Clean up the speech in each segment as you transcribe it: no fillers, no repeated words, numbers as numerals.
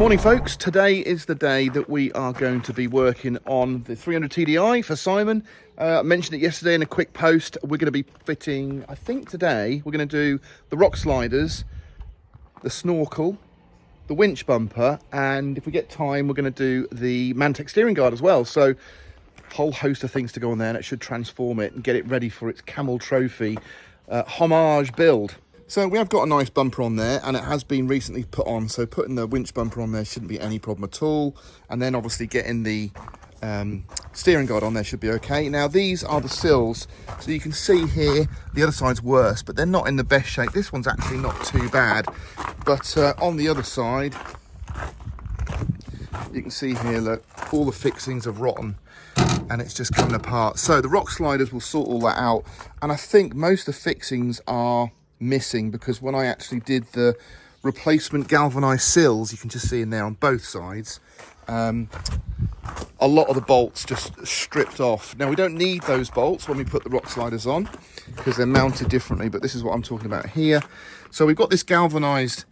Morning folks, today is the day that we are going to be working on the 300 TDI for Simon. I mentioned it yesterday in a quick post. We're going to be fitting, I think today, we're going to do the rock sliders, the Snorkel, the winch bumper, and if we get time, we're going to do the Mantic steering guard as well. So a whole host of things to go on there, and it should transform it and get it ready for its Camel Trophy homage build. So we have got a nice bumper on there, and it has been recently put on, so putting the winch bumper on there shouldn't be any problem at all. And then obviously getting the steering guard on there should be okay. Now these are the sills, so you can see here the other side's worse, but they're not in the best shape. This one's actually not too bad, but on the other side you can see here, look, all the fixings are rotten and it's just coming apart. So the rock sliders will sort all that out, and I think most of the fixings are missing because when I actually did the replacement galvanized sills, you can just see in there on both sides, a lot of the bolts just stripped off. Now we don't need those bolts when we put the rock sliders on because they're mounted differently, but this is what I'm talking about here. So we've got this galvanized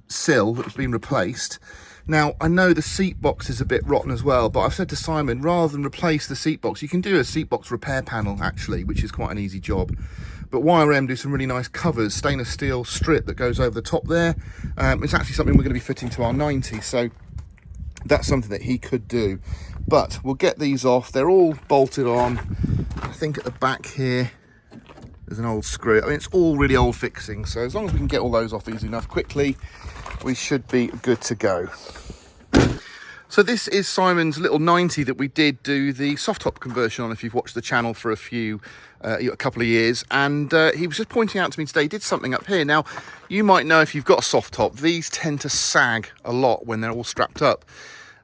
sill that's been replaced. Now I know the seat box is a bit rotten as well, but I've said to Simon, rather than replace the seat box, you can do a seat box repair panel actually, which is quite an easy job. But YRM do some really nice covers, stainless steel strip that goes over the top there. It's actually something we're going to be fitting to our 90, so that's something that he could do. But we'll get these off. They're all bolted on. I think at the back here there's an old screw. I mean, it's all really old fixing, so as long as we can get all those off easy enough quickly, we should be good to go. So this is Simon's little 90 that we did do the soft top conversion on, if you've watched the channel for a couple of years. And he was just pointing out to me today, he did something up here. Now, you might know if you've got a soft top, these tend to sag a lot when they're all strapped up.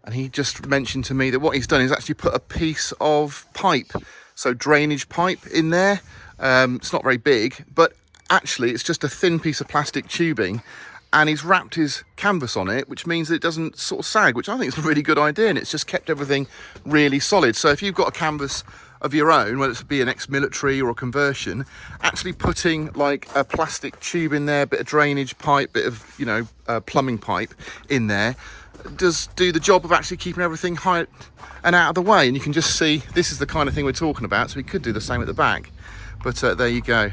And he just mentioned to me that what he's done is actually put a piece of pipe, so drainage pipe in there. It's not very big, but actually it's just a thin piece of plastic tubing. And he's wrapped his canvas on it, which means that it doesn't sort of sag, which I think is a really good idea, and it's just kept everything really solid. So if you've got a canvas of your own, whether it be an ex-military or a conversion, actually putting like a plastic tube in there, bit of drainage pipe, bit of, you know, plumbing pipe in there, does do the job of actually keeping everything high and out of the way. And you can just see, this is the kind of thing we're talking about, so we could do the same at the back. But there you go.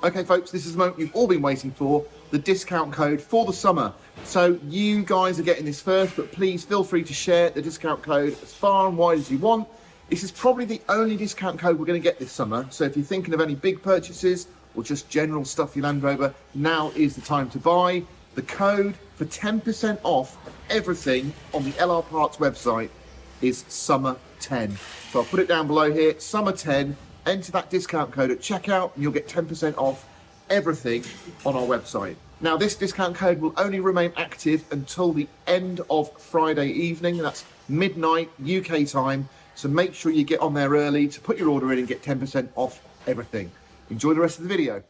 Okay folks, this is the moment you've all been waiting for, the discount code for the summer. So you guys are getting this first, but please feel free to share the discount code as far and wide as you want. This is probably the only discount code we're going to get this summer, so if you're thinking of any big purchases or just general stuff you Land Rover, now is the time to buy. The code for 10% off everything on the LR Parts website is SUMMER10. So I'll put it down below here, SUMMER10. Enter that discount code at checkout and you'll get 10% off everything on our website. Now this discount code will only remain active until the end of Friday evening. That's midnight UK time. So make sure you get on there early to put your order in and get 10% off everything. Enjoy the rest of the video.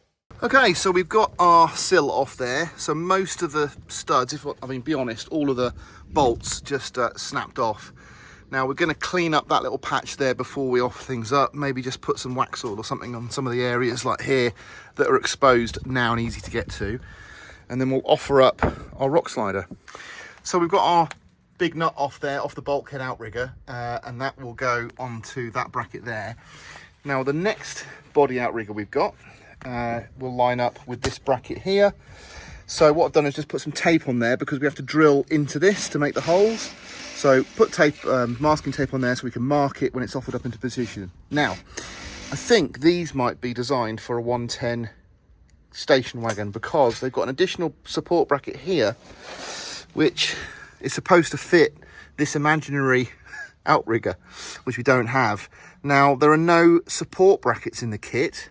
Okay, so we've got our sill off there. So most of the studs, be honest, all of the bolts just snapped off. Now we're going to clean up that little patch there before we off things up, maybe just put some wax oil or something on some of the areas like here that are exposed now and easy to get to, and then we'll offer up our rock slider. So we've got our big nut off there, off the bulkhead outrigger, and that will go onto that bracket there. Now the next body outrigger we've got will line up with this bracket here. So what I've done is just put some tape on there because we have to drill into this to make the holes. So put tape, masking tape on there so we can mark it when it's offered up into position. Now, I think these might be designed for a 110 station wagon because they've got an additional support bracket here, which is supposed to fit this imaginary outrigger, which we don't have. Now, there are no support brackets in the kit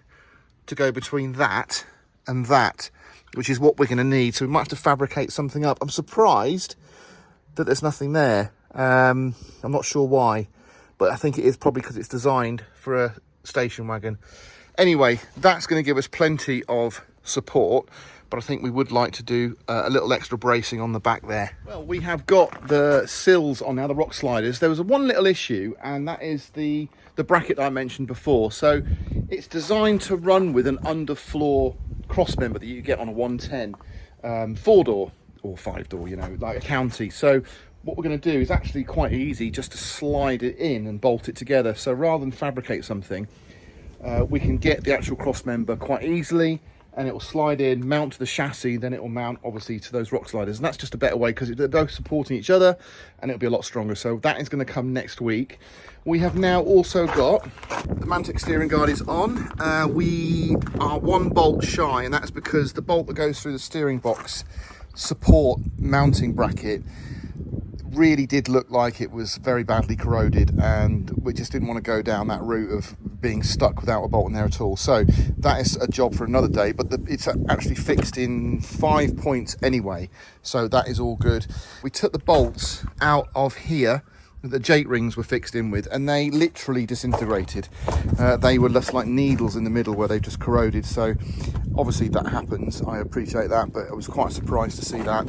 to go between that and that, which is what we're going to need. So we might have to fabricate something up. I'm surprised that there's nothing there. I'm not sure why, but I think it is probably because it's designed for a station wagon. Anyway, that's going to give us plenty of support, but I think we would like to do a little extra bracing on the back there. Well, we have got the sills on now, the rock sliders. There was one little issue, and that is the bracket that I mentioned before. So it's designed to run with an underfloor cross member that you get on a 110 four-door or 5-door, you know, like a county. So what we're going to do is actually quite easy, just to slide it in and bolt it together. So rather than fabricate something, we can get the actual cross member quite easily, and it will slide in, mount to the chassis, then it will mount obviously to those rock sliders, and that's just a better way because they're both supporting each other and it'll be a lot stronger. So that is going to come next week. We have now also got the Mantic steering guard is on. We are 1 bolt shy, and that's because the bolt that goes through the steering box support mounting bracket really did look like it was very badly corroded, and we just didn't want to go down that route of being stuck without a bolt in there at all. So that is a job for another day, but it's actually fixed in 5 points anyway, so that is all good. We took the bolts out of here that the jate rings were fixed in with, and they literally disintegrated. They were just like needles in the middle where they just corroded. So obviously that happens, I appreciate that, but I was quite surprised to see that.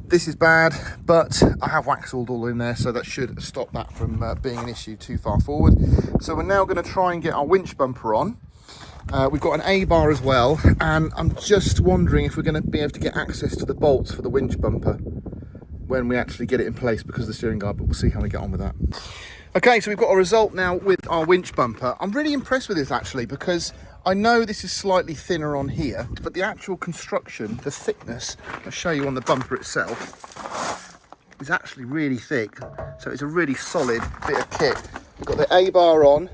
This is bad, but I have Waxalled all in there, so that should stop that from being an issue too far forward. So we're now going to try and get our winch bumper on. We've got an A-bar as well, and I'm just wondering if we're going to be able to get access to the bolts for the winch bumper when we actually get it in place because of the steering guard, but we'll see how we get on with that. Okay, so we've got a result now with our winch bumper. I'm really impressed with this actually, because I know this is slightly thinner on here, but the actual construction, the thickness, I'll show you on the bumper itself, is actually really thick. So it's a really solid bit of kit. We've got the A-bar on,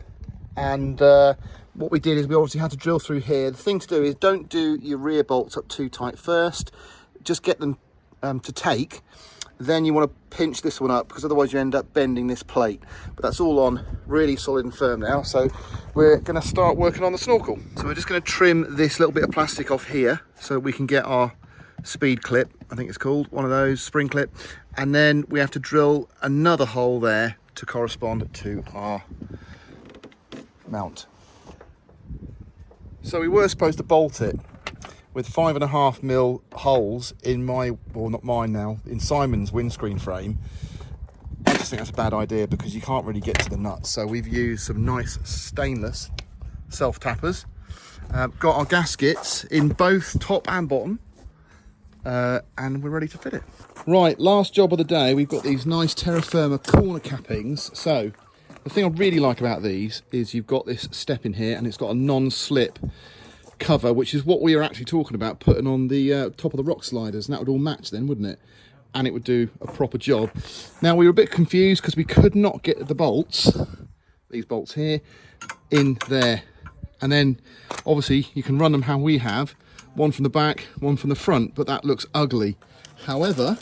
and what we did is we obviously had to drill through here. The thing to do is don't do your rear bolts up too tight first. Just get them to take. Then you want to pinch this one up, because otherwise you end up bending this plate. But that's all on really solid and firm now, so we're going to start working on the snorkel. So we're just going to trim this little bit of plastic off here so we can get our speed clip, I think it's called, one of those, spring clip, and then we have to drill another hole there to correspond to our mount. So we were supposed to bolt it with 5.5mm holes in my, well not mine now, in Simon's windscreen frame. I just think that's a bad idea because you can't really get to the nuts. So we've used some nice stainless self-tappers. Got our gaskets in both top and bottom, and we're ready to fit it. Right, last job of the day, we've got these nice terra firma corner cappings. So the thing I really like about these is you've got this step in here and it's got a non-slip cover, which is what we are actually talking about putting on the top of the rock sliders, and that would all match then, wouldn't it? And it would do a proper job. Now we were a bit confused because we could not get the bolts, these bolts here, in there, and then obviously you can run them how we have, one from the back, one from the front, but that looks ugly. However,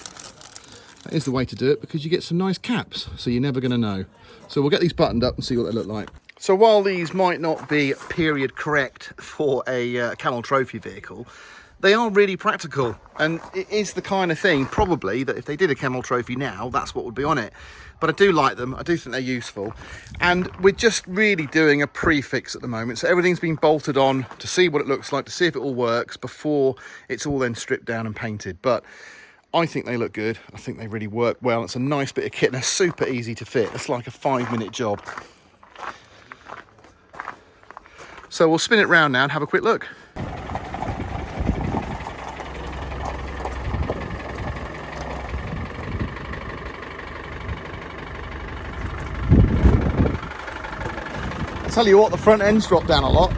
that is the way to do it because you get some nice caps, so you're never going to know. So we'll get these buttoned up and see what they look like. So while these might not be period correct for a Camel Trophy vehicle, they are really practical, and it is the kind of thing probably that if they did a Camel Trophy now, that's what would be on it. But I do like them, I do think they're useful, and we're just really doing a pre-fix at the moment, so everything's been bolted on to see what it looks like, to see if it all works before it's all then stripped down and painted. But I think they look good, I think they really work well. It's a nice bit of kit and they're super easy to fit. It's like a 5-minute job. So we'll spin it round now and have a quick look. I tell you what, the front end's dropped down a lot.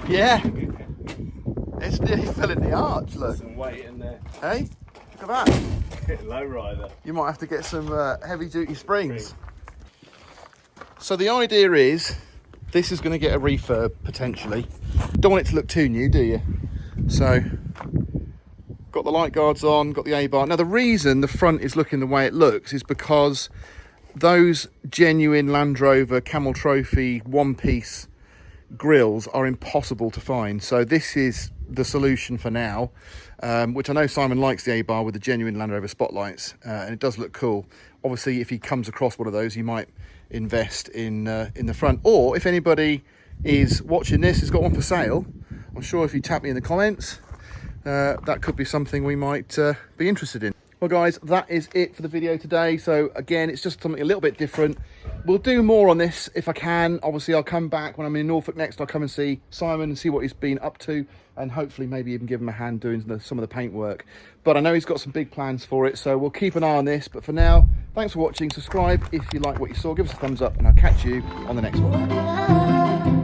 Yeah. It's nearly filling the arch, look. Some weight in there. Hey, look at that. Low rider. You might have to get some heavy duty springs. So the idea is, this is going to get a refurb potentially. Don't want it to look too new, do you? So, got the light guards on, got the A-bar. Now the reason the front is looking the way it looks is because those genuine Land Rover Camel Trophy one-piece grills are impossible to find. So this is the solution for now, which I know Simon likes the A-bar with the genuine Land Rover spotlights, and it does look cool. Obviously, if he comes across one of those, he might invest in the front, or if anybody is watching this has got one for sale, I'm sure if you tap me in the comments, that could be something we might be interested in. Well guys, that is it for the video today. So again, it's just something a little bit different. We'll do more on this if I can. Obviously I'll come back when I'm in Norfolk next. I'll come and see Simon and see what he's been up to, and hopefully maybe even give him a hand doing some of the paintwork. But I know he's got some big plans for it, so we'll keep an eye on this. But for now, thanks for watching. Subscribe if you like what you saw, give us a thumbs up, and I'll catch you on the next one.